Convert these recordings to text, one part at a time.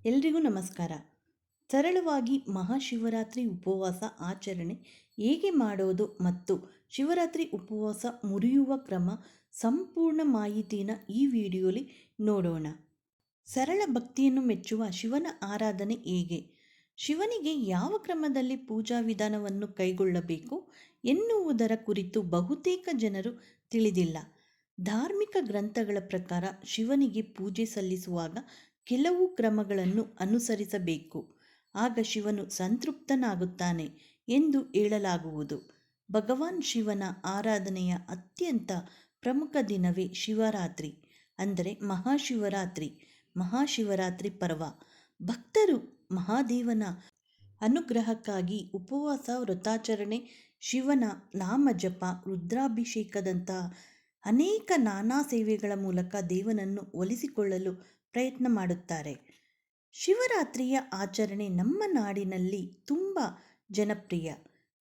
ಎಲ್ರಿಗೂ ನಮಸ್ಕಾರ. ಸರಳವಾಗಿ ಮಹಾಶಿವರಾತ್ರಿ ಉಪವಾಸ ಆಚರಣೆ ಹೇಗೆ ಮಾಡೋದು ಮತ್ತು ಶಿವರಾತ್ರಿ ಉಪವಾಸ ಮುರಿಯುವ ಕ್ರಮ ಸಂಪೂರ್ಣ ಮಾಹಿತಿನ ಈ ವಿಡಿಯೋಲಿ ನೋಡೋಣ. ಸರಳ ಭಕ್ತಿಯನ್ನು ಮೆಚ್ಚುವ ಶಿವನ ಆರಾಧನೆ ಹೇಗೆ, ಶಿವನಿಗೆ ಯಾವ ಕ್ರಮದಲ್ಲಿ ಪೂಜಾ ವಿಧಾನವನ್ನು ಕೈಗೊಳ್ಳಬೇಕು ಎನ್ನುವುದರ ಕುರಿತು ಬಹುತೇಕ ಜನರು ತಿಳಿದಿಲ್ಲ. ಧಾರ್ಮಿಕ ಗ್ರಂಥಗಳ ಪ್ರಕಾರ ಶಿವನಿಗೆ ಪೂಜೆ ಸಲ್ಲಿಸುವಾಗ ಕೆಲವು ಕ್ರಮಗಳನ್ನು ಅನುಸರಿಸಬೇಕು, ಆಗ ಶಿವನು ಸಂತೃಪ್ತನಾಗುತ್ತಾನೆ ಎಂದು ಹೇಳಲಾಗುವುದು. ಭಗವಾನ್ ಶಿವನ ಆರಾಧನೆಯ ಅತ್ಯಂತ ಪ್ರಮುಖ ದಿನವೇ ಶಿವರಾತ್ರಿ, ಅಂದರೆ ಮಹಾಶಿವರಾತ್ರಿ ಪರ್ವ. ಭಕ್ತರು ಮಹಾದೇವನ ಅನುಗ್ರಹಕ್ಕಾಗಿ ಉಪವಾಸ, ವ್ರತಾಚರಣೆ, ಶಿವನ ನಾಮಜಪ, ರುದ್ರಾಭಿಷೇಕದಂತಹ ಅನೇಕ ನಾನಾ ಸೇವೆಗಳ ಮೂಲಕ ದೇವನನ್ನು ಒಲಿಸಿಕೊಳ್ಳಲು ಪ್ರಯತ್ನ ಮಾಡುತ್ತಾರೆ. ಶಿವರಾತ್ರಿಯ ಆಚರಣೆ ನಮ್ಮ ನಾಡಿನಲ್ಲಿ ತುಂಬ ಜನಪ್ರಿಯ.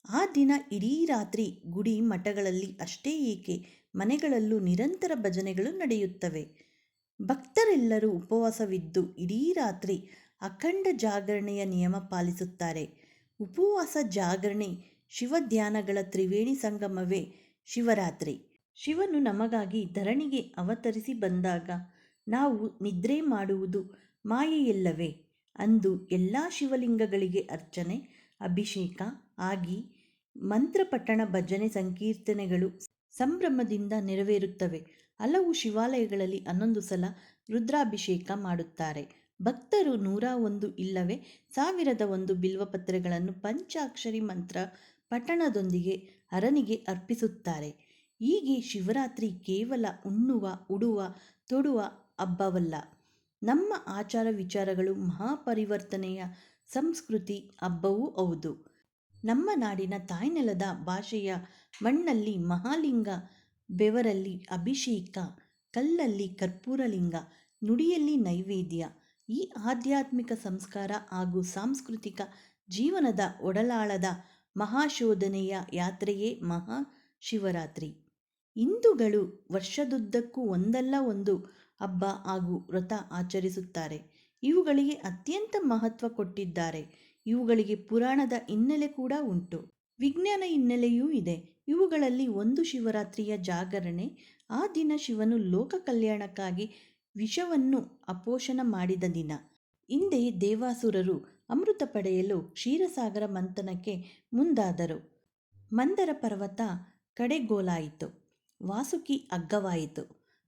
ಆ ದಿನ ಇಡೀ ರಾತ್ರಿ ಗುಡಿ ಮಠಗಳಲ್ಲಿ ಅಷ್ಟೇ ಏಕೆ ಮನೆಗಳಲ್ಲೂ ನಿರಂತರ ಭಜನೆಗಳು ನಡೆಯುತ್ತವೆ. ಭಕ್ತರೆಲ್ಲರೂ ಉಪವಾಸವಿದ್ದು ಇಡೀ ರಾತ್ರಿ ಅಖಂಡ ಜಾಗರಣೆಯ ನಿಯಮ ಪಾಲಿಸುತ್ತಾರೆ. ಉಪವಾಸ, ಜಾಗರಣೆ, ಶಿವಧ್ಯಾನಗಳ ತ್ರಿವೇಣಿ ಸಂಗಮವೇ ಶಿವರಾತ್ರಿ. ಶಿವನು ನಮಗಾಗಿ ಧರಣಿಗೆ ಅವತರಿಸಿ ಬಂದಾಗ ನಾವು ನಿದ್ರೆ ಮಾಡುವುದು ಮಾಯೆಯಲ್ಲವೇ? ಅಂದು ಎಲ್ಲ ಶಿವಲಿಂಗಗಳಿಗೆ ಅರ್ಚನೆ, ಅಭಿಷೇಕ ಆಗಿ ಮಂತ್ರಪಠಣ, ಭಜನೆ, ಸಂಕೀರ್ತನೆಗಳು ಸಂಭ್ರಮದಿಂದ ನೆರವೇರುತ್ತವೆ. ಹಲವು ಶಿವಾಲಯಗಳಲ್ಲಿ 11 ಸಲ ರುದ್ರಾಭಿಷೇಕ ಮಾಡುತ್ತಾರೆ. ಭಕ್ತರು 101 ಇಲ್ಲವೇ 1001 ಬಿಲ್ವಪತ್ರೆಗಳನ್ನು ಪಂಚಾಕ್ಷರಿ ಮಂತ್ರ ಪಠಣದೊಂದಿಗೆ ಹರನಿಗೆ ಅರ್ಪಿಸುತ್ತಾರೆ. ಹೀಗೆ ಶಿವರಾತ್ರಿ ಕೇವಲ ಉಣ್ಣುವ, ಉಡುವ, ತೊಡುವ ಹಬ್ಬವಲ್ಲ, ನಮ್ಮ ಆಚಾರ ವಿಚಾರಗಳು ಮಹಾಪರಿವರ್ತನೆಯ ಸಂಸ್ಕೃತಿ ಹಬ್ಬವೂ ಹೌದು. ನಮ್ಮ ನಾಡಿನ ತಾಯ್ನೆಲದ ಭಾಷೆಯ ಮಣ್ಣಲ್ಲಿ ಮಹಾಲಿಂಗ, ಬೆವರಲ್ಲಿ ಅಭಿಷೇಕ, ಕಲ್ಲಲ್ಲಿ ಕರ್ಪೂರಲಿಂಗ, ನುಡಿಯಲ್ಲಿ ನೈವೇದ್ಯ. ಈ ಆಧ್ಯಾತ್ಮಿಕ ಸಂಸ್ಕಾರ ಹಾಗೂ ಸಾಂಸ್ಕೃತಿಕ ಜೀವನದ ಒಡಲಾಳದ ಮಹಾಶೋಧನೆಯ ಯಾತ್ರೆಯೇ ಮಹಾಶಿವರಾತ್ರಿ. ಹಿಂದೂಗಳು ವರ್ಷದುದ್ದಕ್ಕೂ ಒಂದಲ್ಲ ಒಂದು ಹಬ್ಬ ಹಾಗೂ ವ್ರತ ಆಚರಿಸುತ್ತಾರೆ. ಇವುಗಳಿಗೆ ಅತ್ಯಂತ ಮಹತ್ವ ಕೊಟ್ಟಿದ್ದಾರೆ. ಇವುಗಳಿಗೆ ಪುರಾಣದ ಹಿನ್ನೆಲೆ ಕೂಡ ಉಂಟು, ವಿಜ್ಞಾನ ಹಿನ್ನೆಲೆಯೂ ಇದೆ. ಇವುಗಳಲ್ಲಿ ಒಂದು ಶಿವರಾತ್ರಿಯ ಜಾಗರಣೆ. ಆ ದಿನ ಶಿವನು ಲೋಕ ಕಲ್ಯಾಣಕ್ಕಾಗಿ ವಿಷವನ್ನು ಅಪೋಷಣ ಮಾಡಿದ ದಿನ. ಹಿಂದೆ ದೇವಾಸುರರು ಅಮೃತ ಪಡೆಯಲು ಕ್ಷೀರಸಾಗರ ಮಂಥನಕ್ಕೆ ಮುಂದಾದರು. ಮಂದರ ಪರ್ವತ ಕಡೆಗೋಲಾಯಿತು, ವಾಸುಕಿ ಅಗ್ಗವಾಯಿತು.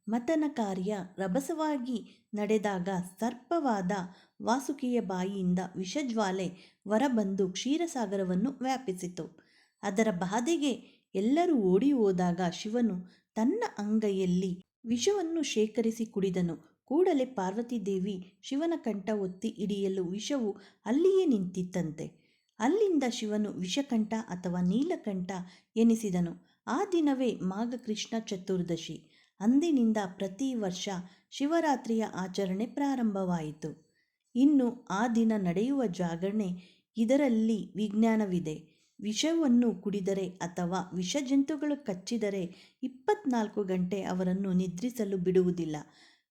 ಮಥನ ಕಾರ್ಯ ರಭಸವಾಗಿ ನಡೆದಾಗ ಸರ್ಪವಾದ ವಾಸುಕಿಯ ಬಾಯಿಯಿಂದ ವಿಷಜ್ವಾಲೆ ಹೊರಬಂದು ಕ್ಷೀರಸಾಗರವನ್ನು ವ್ಯಾಪಿಸಿತು. ಅದರ ಬಾಧೆಗೆ ಎಲ್ಲರೂ ಓಡಿ ಹೋದಾಗ ಶಿವನು ತನ್ನ ಅಂಗೈಯಲ್ಲಿ ವಿಷವನ್ನು ಶೇಖರಿಸಿ ಕುಡಿದನು. ಕೂಡಲೇ ಪಾರ್ವತೀದೇವಿ ಶಿವನ ಕಂಠ ಒತ್ತಿ ಹಿಡಿಯಲು ವಿಷವು ಅಲ್ಲಿಯೇ ನಿಂತಿತ್ತಂತೆ. ಅಲ್ಲಿಂದ ಶಿವನು ವಿಷಕಂಠ ಅಥವಾ ನೀಲಕಂಠ ಎನಿಸಿದನು. ಆ ದಿನವೇ ಮಾಘ ಕೃಷ್ಣ ಚತುರ್ದಶಿ. ಅಂದಿನಿಂದ ಪ್ರತಿ ವರ್ಷ ಶಿವರಾತ್ರಿಯ ಆಚರಣೆ ಪ್ರಾರಂಭವಾಯಿತು. ಇನ್ನು ಆ ದಿನ ನಡೆಯುವ ಜಾಗರಣೆ, ಇದರಲ್ಲಿ ವಿಜ್ಞಾನವಿದೆ. ವಿಷವನ್ನು ಕುಡಿದರೆ ಅಥವಾ ವಿಷಜಂತುಗಳು ಕಚ್ಚಿದರೆ 24 ಗಂಟೆ ಅವರನ್ನು ನಿದ್ರಿಸಲು ಬಿಡುವುದಿಲ್ಲ.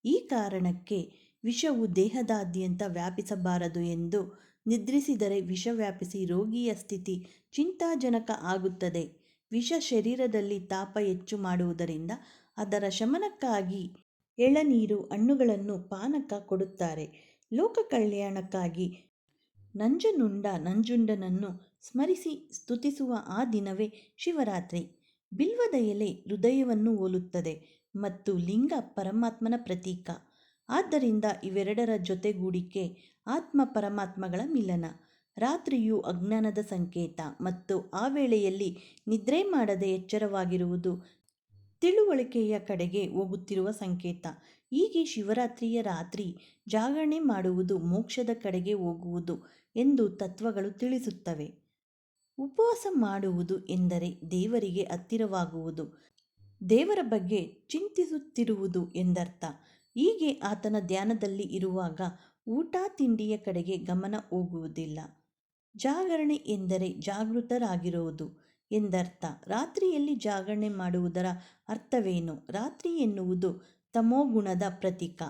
ಈ ಕಾರಣಕ್ಕೆ ವಿಷವು ದೇಹದಾದ್ಯಂತ ವ್ಯಾಪಿಸಬಾರದು ಎಂದು. ನಿದ್ರಿಸಿದರೆ ವಿಷ ವ್ಯಾಪಿಸಿ ರೋಗಿಯ ಸ್ಥಿತಿ ಚಿಂತಾಜನಕ ಆಗುತ್ತದೆ. ವಿಷ ಶರೀರದಲ್ಲಿ ತಾಪ ಹೆಚ್ಚು ಮಾಡುವುದರಿಂದ ಅದರ ಶಮನಕ್ಕಾಗಿ ಎಳನೀರು, ಹಣ್ಣುಗಳನ್ನು ಪಾನಕ ಕೊಡುತ್ತಾರೆ. ಲೋಕ ಕಲ್ಯಾಣಕ್ಕಾಗಿ ನಂಜುಂಡನನ್ನು ಸ್ಮರಿಸಿ ಸ್ತುತಿಸುವ ಆ ದಿನವೇ ಶಿವರಾತ್ರಿ. ಬಿಲ್ವದ ಎಲೆ ಹೃದಯವನ್ನು ಹೋಲುತ್ತದೆ ಮತ್ತು ಲಿಂಗ ಪರಮಾತ್ಮನ ಪ್ರತೀಕ. ಆದ್ದರಿಂದ ಇವೆರಡರ ಜೊತೆಗೂಡಿಕೆ ಆತ್ಮ ಪರಮಾತ್ಮಗಳ ಮಿಲನ. ರಾತ್ರಿಯು ಅಜ್ಞಾನದ ಸಂಕೇತ ಮತ್ತು ಆ ವೇಳೆಯಲ್ಲಿ ನಿದ್ರೆ ಮಾಡದೆ ಎಚ್ಚರವಾಗಿರುವುದು ತಿಳುವಳಿಕೆಯ ಕಡೆಗೆ ಹೋಗುತ್ತಿರುವ ಸಂಕೇತ. ಹೀಗೆ ಶಿವರಾತ್ರಿಯ ರಾತ್ರಿ ಜಾಗರಣೆ ಮಾಡುವುದು ಮೋಕ್ಷದ ಕಡೆಗೆ ಹೋಗುವುದು ಎಂದು ತತ್ವಗಳು ತಿಳಿಸುತ್ತವೆ. ಉಪವಾಸ ಮಾಡುವುದು ಎಂದರೆ ದೇವರಿಗೆ ಹತ್ತಿರವಾಗುವುದು, ದೇವರ ಬಗ್ಗೆ ಚಿಂತಿಸುತ್ತಿರುವುದು ಎಂದರ್ಥ. ಹೀಗೆ ಆತನ ಧ್ಯಾನದಲ್ಲಿ ಇರುವಾಗ ಊಟ ತಿಂಡಿಯ ಕಡೆಗೆ ಗಮನ ಹೋಗುವುದಿಲ್ಲ. ಜಾಗರಣೆ ಎಂದರೆ ಜಾಗೃತರಾಗಿರುವುದು ಎಂದರ್ಥ. ರಾತ್ರಿಯಲ್ಲಿ ಜಾಗರಣೆ ಮಾಡುವುದರ ಅರ್ಥವೇನು? ರಾತ್ರಿ ಎನ್ನುವುದು ತಮೋಗುಣದ ಪ್ರತೀಕ.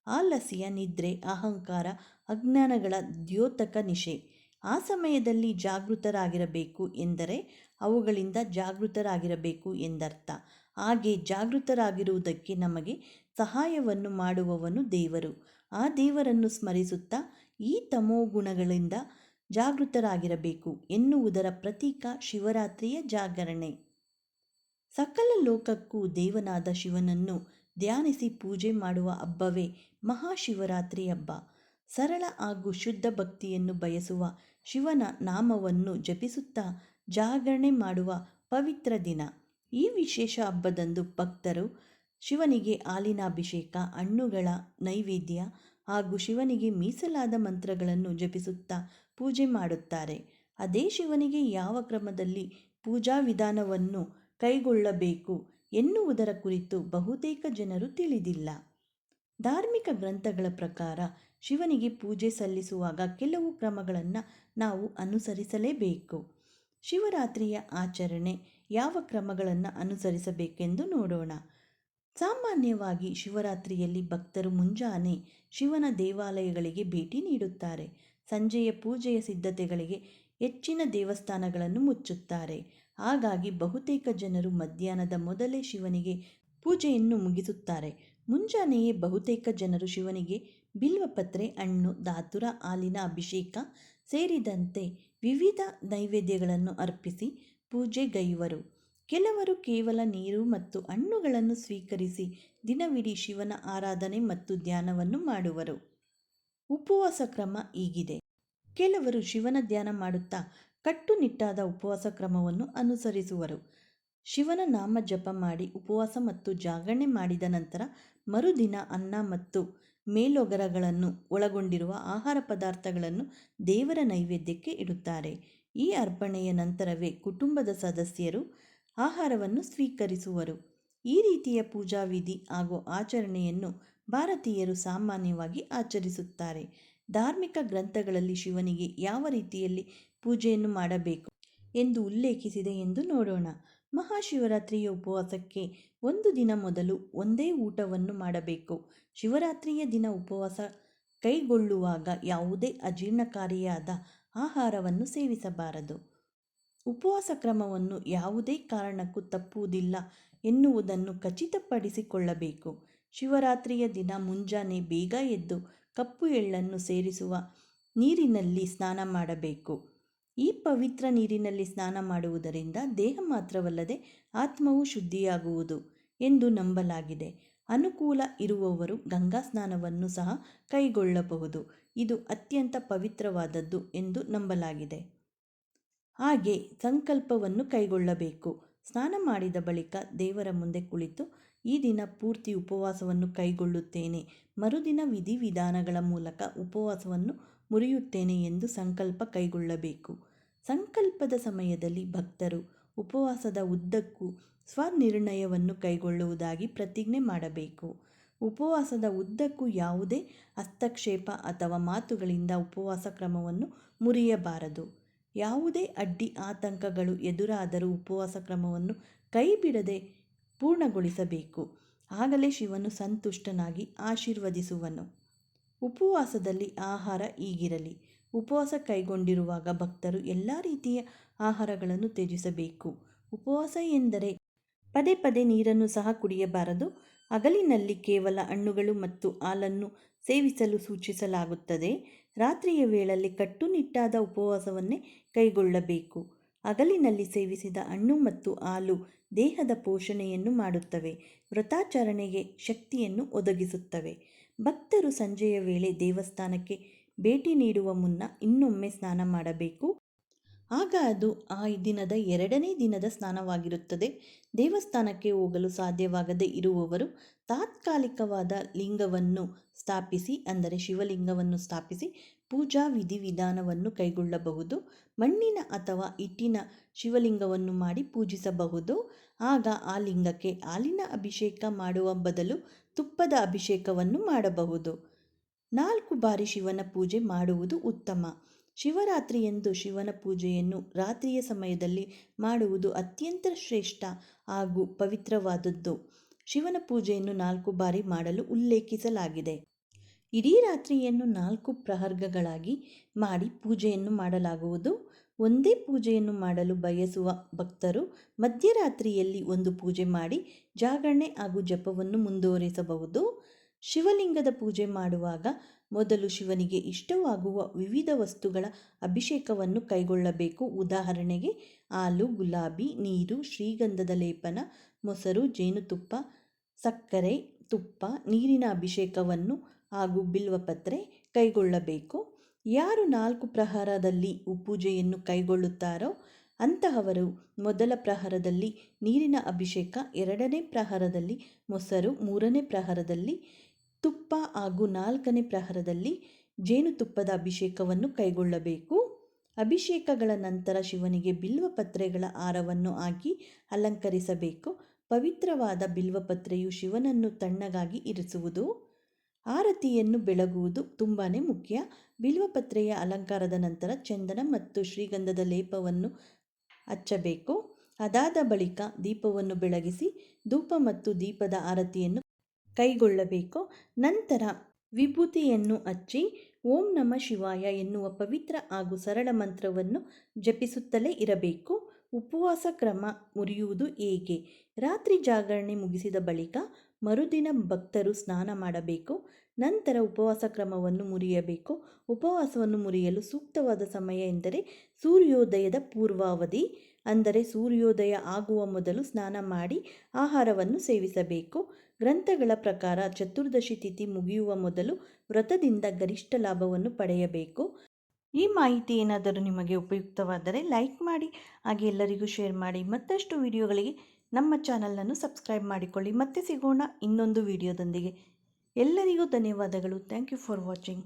ಆಲಸ್ಯ, ನಿದ್ರೆ, ಅಹಂಕಾರ, ಅಜ್ಞಾನಗಳ ದ್ಯೋತಕ ನಿಶೆ. ಆ ಸಮಯದಲ್ಲಿ ಜಾಗೃತರಾಗಿರಬೇಕು ಎಂದರೆ ಅವುಗಳಿಂದ ಜಾಗೃತರಾಗಿರಬೇಕು ಎಂದರ್ಥ. ಹಾಗೆ ಜಾಗೃತರಾಗಿರುವುದಕ್ಕೆ ನಮಗೆ ಸಹಾಯವನ್ನು ಮಾಡುವವನು ದೇವರು. ಆ ದೇವರನ್ನು ಸ್ಮರಿಸುತ್ತಾ ಈ ತಮೋಗುಣಗಳಿಂದ ಜಾಗೃತರಾಗಿರಬೇಕು ಎನ್ನುವುದರ ಪ್ರತೀಕ ಶಿವರಾತ್ರಿಯ ಜಾಗರಣೆ. ಸಕಲ ಲೋಕಕ್ಕೂ ದೇವನಾದ ಶಿವನನ್ನು ಧ್ಯಾನಿಸಿ ಪೂಜೆ ಮಾಡುವ ಹಬ್ಬವೇ ಮಹಾಶಿವರಾತ್ರಿ ಹಬ್ಬ. ಸರಳ ಹಾಗೂ ಶುದ್ಧ ಭಕ್ತಿಯನ್ನು ಬಯಸುವ ಶಿವನ ನಾಮವನ್ನು ಜಪಿಸುತ್ತಾ ಜಾಗರಣೆ ಮಾಡುವ ಪವಿತ್ರ ದಿನ. ಈ ವಿಶೇಷ ಹಬ್ಬದಂದು ಭಕ್ತರು ಶಿವನಿಗೆ ಹಾಲಿನ ಅಭಿಷೇಕ, ಹಣ್ಣುಗಳ ನೈವೇದ್ಯ ಹಾಗೂ ಶಿವನಿಗೆ ಮೀಸಲಾದ ಮಂತ್ರಗಳನ್ನು ಜಪಿಸುತ್ತಾ ಪೂಜೆ ಮಾಡುತ್ತಾರೆ. ಅದೇ ಶಿವನಿಗೆ ಯಾವ ಕ್ರಮದಲ್ಲಿ ಪೂಜಾ ವಿಧಾನವನ್ನು ಕೈಗೊಳ್ಳಬೇಕು ಎನ್ನುವುದರ ಕುರಿತು ಬಹುತೇಕ ಜನರು ತಿಳಿದಿಲ್ಲ. ಧಾರ್ಮಿಕ ಗ್ರಂಥಗಳ ಪ್ರಕಾರ ಶಿವನಿಗೆ ಪೂಜೆ ಸಲ್ಲಿಸುವಾಗ ಕೆಲವು ಕ್ರಮಗಳನ್ನು ನಾವು ಅನುಸರಿಸಲೇಬೇಕು. ಶಿವರಾತ್ರಿಯ ಆಚರಣೆ ಯಾವ ಕ್ರಮಗಳನ್ನು ಅನುಸರಿಸಬೇಕೆಂದು ನೋಡೋಣ. ಸಾಮಾನ್ಯವಾಗಿ ಶಿವರಾತ್ರಿಯಲ್ಲಿ ಭಕ್ತರು ಮುಂಜಾನೆ ಶಿವನ ದೇವಾಲಯಗಳಿಗೆ ಭೇಟಿ ನೀಡುತ್ತಾರೆ. ಸಂಜೆಯ ಪೂಜೆಯ ಸಿದ್ಧತೆಗಳಿಗೆ ಹೆಚ್ಚಿನ ದೇವಸ್ಥಾನಗಳನ್ನು ಮುಚ್ಚುತ್ತಾರೆ. ಹಾಗಾಗಿ ಬಹುತೇಕ ಜನರು ಮಧ್ಯಾಹ್ನದ ಮೊದಲೇ ಶಿವನಿಗೆ ಪೂಜೆಯನ್ನು ಮುಗಿಸುತ್ತಾರೆ. ಮುಂಜಾನೆಯೇ ಬಹುತೇಕ ಜನರು ಶಿವನಿಗೆ ಬಿಲ್ವಪತ್ರೆ, ಹಣ್ಣು, ಧಾತುರ, ಹಾಲಿನ ಅಭಿಷೇಕ ಸೇರಿದಂತೆ ವಿವಿಧ ನೈವೇದ್ಯಗಳನ್ನು ಅರ್ಪಿಸಿ ಪೂಜೆಗೈಯುವರು. ಕೆಲವರು ಕೇವಲ ನೀರು ಮತ್ತು ಹಣ್ಣುಗಳನ್ನು ಸ್ವೀಕರಿಸಿ ದಿನವಿಡೀ ಶಿವನ ಆರಾಧನೆ ಮತ್ತು ಧ್ಯಾನವನ್ನು ಮಾಡುವರು. ಉಪವಾಸ ಕ್ರಮ ಹೀಗಿದೆ. ಕೆಲವರು ಶಿವನ ಧ್ಯಾನ ಮಾಡುತ್ತಾ ಕಟ್ಟುನಿಟ್ಟಾದ ಉಪವಾಸ ಕ್ರಮವನ್ನು ಅನುಸರಿಸುವರು. ಶಿವನ ನಾಮ ಜಪ ಮಾಡಿ ಉಪವಾಸ ಮತ್ತು ಜಾಗರಣೆ ಮಾಡಿದ ನಂತರ ಮರುದಿನ ಅನ್ನ ಮತ್ತು ಮೇಲೊಗರಗಳನ್ನು ಒಳಗೊಂಡಿರುವ ಆಹಾರ ಪದಾರ್ಥಗಳನ್ನು ದೇವರ ನೈವೇದ್ಯಕ್ಕೆ ಇಡುತ್ತಾರೆ. ಈ ಅರ್ಪಣೆಯ ನಂತರವೇ ಕುಟುಂಬದ ಸದಸ್ಯರು ಆಹಾರವನ್ನು ಸ್ವೀಕರಿಸುವರು. ಈ ರೀತಿಯ ಪೂಜಾ ವಿಧಿ ಹಾಗೂ ಆಚರಣೆಯನ್ನು ಭಾರತೀಯರು ಸಾಮಾನ್ಯವಾಗಿ ಆಚರಿಸುತ್ತಾರೆ. ಧಾರ್ಮಿಕ ಗ್ರಂಥಗಳಲ್ಲಿ ಶಿವನಿಗೆ ಯಾವ ರೀತಿಯಲ್ಲಿ ಪೂಜೆಯನ್ನು ಮಾಡಬೇಕು ಎಂದು ಉಲ್ಲೇಖಿಸಿದೆ ಎಂದು ನೋಡೋಣ. ಮಹಾಶಿವರಾತ್ರಿಯ ಉಪವಾಸಕ್ಕೆ ಒಂದು ದಿನ ಮೊದಲು ಒಂದೇ ಊಟವನ್ನು ಮಾಡಬೇಕು. ಶಿವರಾತ್ರಿಯ ದಿನ ಉಪವಾಸ ಕೈಗೊಳ್ಳುವಾಗ ಯಾವುದೇ ಅಜೀರ್ಣಕಾರಿಯಾದ ಆಹಾರವನ್ನು ಸೇವಿಸಬಾರದು. ಉಪವಾಸ ಕ್ರಮವನ್ನು ಯಾವುದೇ ಕಾರಣಕ್ಕೂ ತಪ್ಪುವುದಿಲ್ಲ ಎನ್ನುವುದನ್ನು ಖಚಿತಪಡಿಸಿಕೊಳ್ಳಬೇಕು. ಶಿವರಾತ್ರಿಯ ದಿನ ಮುಂಜಾನೆ ಬೇಗ ಎದ್ದು ಕಪ್ಪು ಎಳ್ಳನ್ನು ಸೇರಿಸುವ ನೀರಿನಲ್ಲಿ ಸ್ನಾನ ಮಾಡಬೇಕು. ಈ ಪವಿತ್ರ ನೀರಿನಲ್ಲಿ ಸ್ನಾನ ಮಾಡುವುದರಿಂದ ದೇಹ ಮಾತ್ರವಲ್ಲದೆ ಆತ್ಮವೂ ಶುದ್ಧಿಯಾಗುವುದು ಎಂದು ನಂಬಲಾಗಿದೆ. ಅನುಕೂಲ ಇರುವವರು ಗಂಗಾ ಸ್ನಾನವನ್ನು ಸಹ ಕೈಗೊಳ್ಳಬಹುದು. ಇದು ಅತ್ಯಂತ ಪವಿತ್ರವಾದದ್ದು ಎಂದು ನಂಬಲಾಗಿದೆ. ಹಾಗೆ ಸಂಕಲ್ಪವನ್ನು ಕೈಗೊಳ್ಳಬೇಕು. ಸ್ನಾನ ಮಾಡಿದ ಬಳಿಕ ದೇವರ ಮುಂದೆ ಕುಳಿತು ಈ ದಿನ ಪೂರ್ತಿ ಉಪವಾಸವನ್ನು ಕೈಗೊಳ್ಳುತ್ತೇನೆ, ಮರುದಿನ ವಿಧಿವಿಧಾನಗಳ ಮೂಲಕ ಉಪವಾಸವನ್ನು ಮುರಿಯುತ್ತೇನೆ ಎಂದು ಸಂಕಲ್ಪ ಕೈಗೊಳ್ಳಬೇಕು. ಸಂಕಲ್ಪದ ಸಮಯದಲ್ಲಿ ಭಕ್ತರು ಉಪವಾಸದ ಉದ್ದಕ್ಕೂ ಸ್ವನಿರ್ಣಯವನ್ನು ಕೈಗೊಳ್ಳುವುದಾಗಿ ಪ್ರತಿಜ್ಞೆ ಮಾಡಬೇಕು. ಉಪವಾಸದ ಉದ್ದಕ್ಕೂ ಯಾವುದೇ ಹಸ್ತಕ್ಷೇಪ ಅಥವಾ ಮಾತುಗಳಿಂದ ಉಪವಾಸ ಕ್ರಮವನ್ನು ಮುರಿಯಬಾರದು. ಯಾವುದೇ ಅಡ್ಡಿ ಆತಂಕಗಳು ಎದುರಾದರೂ ಉಪವಾಸ ಕ್ರಮವನ್ನು ಕೈಬಿಡದೆ ಪೂರ್ಣಗೊಳಿಸಬೇಕು. ಆಗಲೇ ಶಿವನು ಸಂತುಷ್ಟನಾಗಿ ಆಶೀರ್ವದಿಸುವನು. ಉಪವಾಸದಲ್ಲಿ ಆಹಾರ ಹೀಗಿರಲಿ. ಉಪವಾಸ ಕೈಗೊಂಡಿರುವಾಗ ಭಕ್ತರು ಎಲ್ಲ ರೀತಿಯ ಆಹಾರಗಳನ್ನು ತ್ಯಜಿಸಬೇಕು. ಉಪವಾಸ ಎಂದರೆ ಪದೇ ಪದೇ ನೀರನ್ನು ಸಹ ಕುಡಿಯಬಾರದು. ಹಗಲಿನಲ್ಲಿ ಕೇವಲ ಹಣ್ಣುಗಳು ಮತ್ತು ಹಾಲನ್ನು ಸೇವಿಸಲು ಸೂಚಿಸಲಾಗುತ್ತದೆ. ರಾತ್ರಿಯ ವೇಳೆಯಲ್ಲಿ ಕಟ್ಟುನಿಟ್ಟಾದ ಉಪವಾಸವನ್ನೇ ಕೈಗೊಳ್ಳಬೇಕು. ಹಗಲಿನಲ್ಲಿ ಸೇವಿಸಿದ ಹಣ್ಣು ಮತ್ತು ಹಾಲು ದೇಹದ ಪೋಷಣೆಯನ್ನು ಮಾಡುತ್ತವೆ, ವ್ರತಾಚರಣೆಗೆ ಶಕ್ತಿಯನ್ನು ಒದಗಿಸುತ್ತವೆ. ಭಕ್ತರು ಸಂಜೆಯ ವೇಳೆ ದೇವಸ್ಥಾನಕ್ಕೆ ಭೇಟಿ ನೀಡುವ ಮುನ್ನ ಇನ್ನೊಮ್ಮೆ ಸ್ನಾನ ಮಾಡಬೇಕು. ಆಗ ಅದು ಆ ದಿನದ 2ನೇ ದಿನದ ಸ್ನಾನವಾಗಿರುತ್ತದೆ. ದೇವಸ್ಥಾನಕ್ಕೆ ಹೋಗಲು ಸಾಧ್ಯವಾಗದೇ ಇರುವವರು ತಾತ್ಕಾಲಿಕವಾದ ಲಿಂಗವನ್ನು ಸ್ಥಾಪಿಸಿ, ಅಂದರೆ ಶಿವಲಿಂಗವನ್ನು ಸ್ಥಾಪಿಸಿ ಪೂಜಾ ವಿಧಿವಿಧಾನವನ್ನು ಕೈಗೊಳ್ಳಬಹುದು. ಮಣ್ಣಿನ ಅಥವಾ ಹಿಟ್ಟಿನ ಶಿವಲಿಂಗವನ್ನು ಮಾಡಿ ಪೂಜಿಸಬಹುದು. ಆಗ ಆ ಲಿಂಗಕ್ಕೆ ಹಾಲಿನ ಅಭಿಷೇಕ ಮಾಡುವ ಬದಲು ತುಪ್ಪದ ಅಭಿಷೇಕವನ್ನು ಮಾಡಬಹುದು. 4 ಬಾರಿ ಶಿವನ ಪೂಜೆ ಮಾಡುವುದು ಉತ್ತಮ. ಶಿವರಾತ್ರಿಯಂದು ಶಿವನ ಪೂಜೆಯನ್ನು ರಾತ್ರಿಯ ಸಮಯದಲ್ಲಿ ಮಾಡುವುದು ಅತ್ಯಂತ ಶ್ರೇಷ್ಠ ಹಾಗೂ ಪವಿತ್ರವಾದದ್ದು. ಶಿವನ ಪೂಜೆಯನ್ನು 4 ಬಾರಿ ಮಾಡಲು ಉಲ್ಲೇಖಿಸಲಾಗಿದೆ. ಇಡೀ ರಾತ್ರಿಯನ್ನು 4 ಪ್ರಹರ್ಗಗಳಾಗಿ ಮಾಡಿ ಪೂಜೆಯನ್ನು ಮಾಡಲಾಗುವುದು. ಒಂದೇ ಪೂಜೆಯನ್ನು ಮಾಡಲು ಬಯಸುವ ಭಕ್ತರು ಮಧ್ಯರಾತ್ರಿಯಲ್ಲಿ ಒಂದು ಪೂಜೆ ಮಾಡಿ ಜಾಗರಣೆ ಹಾಗೂ ಜಪವನ್ನು ಮುಂದುವರಿಸಬಹುದು. ಶಿವಲಿಂಗದ ಪೂಜೆ ಮಾಡುವಾಗ ಮೊದಲು ಶಿವನಿಗೆ ಇಷ್ಟವಾಗುವ ವಿವಿಧ ವಸ್ತುಗಳ ಅಭಿಷೇಕವನ್ನು ಕೈಗೊಳ್ಳಬೇಕು. ಉದಾಹರಣೆಗೆ ಹಾಲು, ಗುಲಾಬಿ, ನೀರು, ಶ್ರೀಗಂಧದ ಲೇಪನ, ಮೊಸರು, ಜೇನುತುಪ್ಪ, ಸಕ್ಕರೆ, ತುಪ್ಪ, ನೀರಿನ ಅಭಿಷೇಕವನ್ನು ಹಾಗೂ ಬಿಲ್ವಪತ್ರೆ ಕೈಗೊಳ್ಳಬೇಕು. ಯಾರು 4 ಪ್ರಹರದಲ್ಲಿ ಪೂಜೆಯನ್ನು ಕೈಗೊಳ್ಳುತ್ತಾರೋ ಅಂತಹವರು ಮೊದಲ ಪ್ರಹರದಲ್ಲಿ ನೀರಿನ ಅಭಿಷೇಕ, 2ನೇ ಪ್ರಹರದಲ್ಲಿ ಮೊಸರು, 3ನೇ ಪ್ರಹರದಲ್ಲಿ ತುಪ್ಪ ಹಾಗೂ 4ನೇ ಪ್ರಹರದಲ್ಲಿ ಜೇನುತುಪ್ಪದ ಅಭಿಷೇಕವನ್ನು ಕೈಗೊಳ್ಳಬೇಕು. ಅಭಿಷೇಕಗಳ ನಂತರ ಶಿವನಿಗೆ ಬಿಲ್ವಪತ್ರೆಗಳ ಹಾರವನ್ನು ಹಾಕಿ ಅಲಂಕರಿಸಬೇಕು. ಪವಿತ್ರವಾದ ಬಿಲ್ವಪತ್ರೆಯು ಶಿವನನ್ನು ತಣ್ಣಗಾಗಿ ಇರಿಸುವುದು. ಆರತಿಯನ್ನು ಬೆಳಗುವುದು ತುಂಬಾ ಮುಖ್ಯ. ಬಿಲ್ವಪತ್ರೆಯ ಅಲಂಕಾರದ ನಂತರ ಚಂದನ ಮತ್ತು ಶ್ರೀಗಂಧದ ಲೇಪವನ್ನು ಹಚ್ಚಬೇಕು. ಅದಾದ ಬಳಿಕ ದೀಪವನ್ನು ಬೆಳಗಿಸಿ ಧೂಪ ಮತ್ತು ದೀಪದ ಆರತಿಯನ್ನು ಕೈಗೊಳ್ಳಬೇಕು. ನಂತರ ವಿಭೂತಿಯನ್ನು ಹಚ್ಚಿ ಓಂ ನಮಃ ಶಿವಾಯ ಎನ್ನುವ ಪವಿತ್ರ ಹಾಗೂ ಸರಳ ಮಂತ್ರವನ್ನು ಜಪಿಸುತ್ತಲೇ ಇರಬೇಕು. ಉಪವಾಸ ಕ್ರಮ ಮುರಿಯುವುದು ಹೇಗೆ? ರಾತ್ರಿ ಜಾಗರಣೆ ಮುಗಿಸಿದ ಬಳಿಕ ಮರುದಿನ ಭಕ್ತರು ಸ್ನಾನ ಮಾಡಬೇಕು. ನಂತರ ಉಪವಾಸ ಕ್ರಮವನ್ನು ಮುರಿಯಬೇಕು. ಉಪವಾಸವನ್ನು ಮುರಿಯಲು ಸೂಕ್ತವಾದ ಸಮಯ ಎಂದರೆ ಸೂರ್ಯೋದಯದ ಪೂರ್ವಾವಧಿ, ಅಂದರೆ ಸೂರ್ಯೋದಯ ಆಗುವ ಮೊದಲು ಸ್ನಾನ ಮಾಡಿ ಆಹಾರವನ್ನು ಸೇವಿಸಬೇಕು. ಗ್ರಂಥಗಳ ಪ್ರಕಾರ ಚತುರ್ದಶಿ ತಿಥಿ ಮುಗಿಯುವ ಮೊದಲು ವ್ರತದಿಂದ ಗರಿಷ್ಠ ಲಾಭವನ್ನು ಪಡೆಯಬೇಕು. ಈ ಮಾಹಿತಿ ಏನಾದರೂ ನಿಮಗೆ ಉಪಯುಕ್ತವಾದರೆ ಲೈಕ್ ಮಾಡಿ, ಹಾಗೆ ಎಲ್ಲರಿಗೂ ಶೇರ್ ಮಾಡಿ. ಮತ್ತಷ್ಟು ವಿಡಿಯೋಗಳಿಗೆ ನಮ್ಮ ಚಾನಲನ್ನು ಸಬ್ಸ್ಕ್ರೈಬ್ ಮಾಡಿಕೊಳ್ಳಿ. ಮತ್ತೆ ಸಿಗೋಣ ಇನ್ನೊಂದು ವಿಡಿಯೋದೊಂದಿಗೆ. ಎಲ್ಲರಿಗೂ ಧನ್ಯವಾದಗಳು. Thank you for watching.